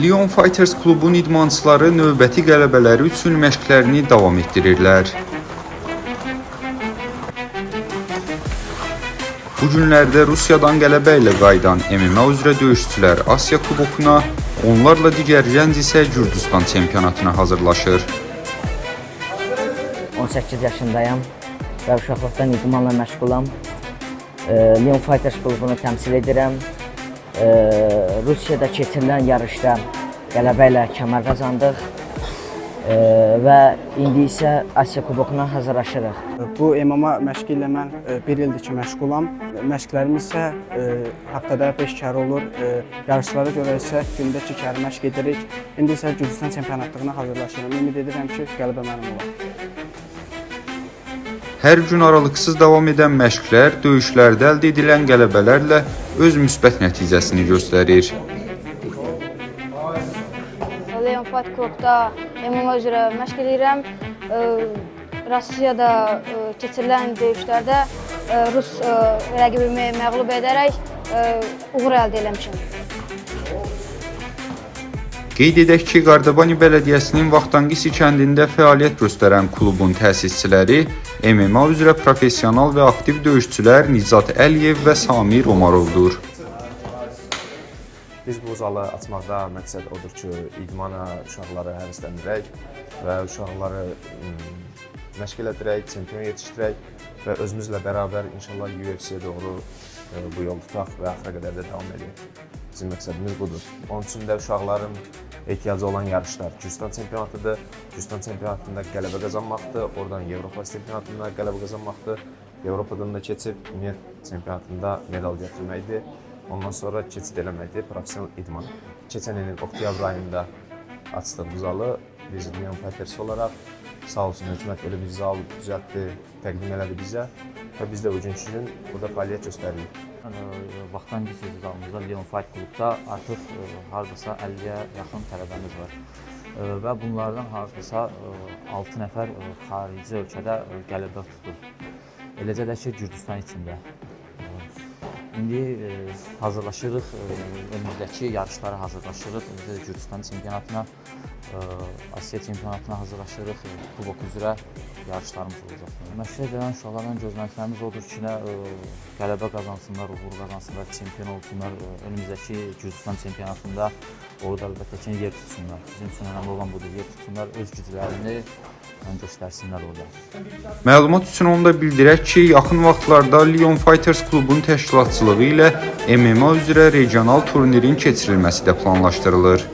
Lyon Fighters klubun idmançıları növbəti qələbələri üçün məşqlərini davam etdirirlər. Bu günlərdə Rusiyadan qələbə ilə qayıdan MMA üzrə döyüşçülər Asiya kubokuna, onlarla digər gənc isə Gürcüstan çempionatına hazırlaşır. 18 yaşındayım və uşaqlıqdan idmanla məşğulam. Lyon Fighters klubunu təmsil edirəm. Rusiyada keçirilən yarışda qələbə ilə kəmər qazandıq və indi isə Asiya kubokuna hazırlaşırıq. Bu MMA məşqi ilə mən 1 ildir ki məşğulam. Məşqlərimiz isə həftədə 5 kərə olur. Yarışlara görə isə gündə 2 kərə məşq edirik. İndi isə Gürcüstan çempionatlığına hazırlaşıram. Ümid edirəm ki, qələbə mənim olar. Hər gün aralıqsız davam edən məşqlər döyüşlərdə əldə edilən qələbələrlə öz müsbət nəticəsini göstərir. Lyon Fight klubda MMA üzrə məşq edirəm. Rusiyada keçirilən döyüşlərdə Rus rəqibimi məğlub edərək uğur əldə etmişəm. Qeyd edək ki, Qardabani Bələdiyyəsinin Vaxtangisi kəndində fəaliyyət göstərən klubun təsisçiləri MMA üzrə professional və aktiv döyüşçülər Nizat Əliyev və Samir Omarovdur. Biz bu zalı açmaqda məqsəd odur ki, idmana uşaqları həvəsləndirək və uşaqları məşq elətdirək, çempion yetişdirək və özümüzlə bərabər inşallah UFC-yə doğru bu yol tutaq və axıra qədər də davam edək. Bizim məqsədimiz budur. Onun üçün də uşaqların ehtiyacı olan yarışlar Gürcüstan çempionatıdır. Gürcüstan çempionatında qələbə qazanmaqdır, oradan Avropa çempionatında qələbə qazanmaqdır. Avropadan da keçib dünya çempionatında medal gətirməkdir. Ondan sonra keçid eləməkdir professional idman. Keçən ilin oktyabr ayında açdıq bu zalı. Biz Lyon Fighters olaraq sağ olsun hökumət belə bir zal düzəltdi, təqdim elədi bizə və biz də bugünkü gün burada fəaliyyət göstəririk. Vaxtangisi zalımızda Lyon Fight klubda artıq hardasa 50-yə yaxın tələbəmiz var və bunlardan hardasa 6 nəfər xarici ölkədə qələbə tutdu. Eləcə də ki, Gürcüstan içində. İndi hazırlaşırıq, önümüzdəki yarışlara hazırlaşırıq. Eləcə də Gürcüstan çempionatına, Asiya çempionatına hazırlaşırıq, kubok üzrə yarışlarımız olacaq. Məşq edən uşaqlardan gözləntilərimiz odur ki, qələbə qazansınlar, uğur qazansınlar, çempion olsunlar. Önümüzdəki Gürcüstan çempionatında orada əlbəttə ki, yer tutsunlar. Bizim üçün önəmli olan budur, yer tutsunlar, öz güclərini göstərsinlər orada. Məlumat üçün onu da bildirək ki, yaxın vaxtlarda Lyon Fighters klubunun təşkilatçılığı ilə MMA üzrə regional turnirin keçirilməsi də planlaşdırılır.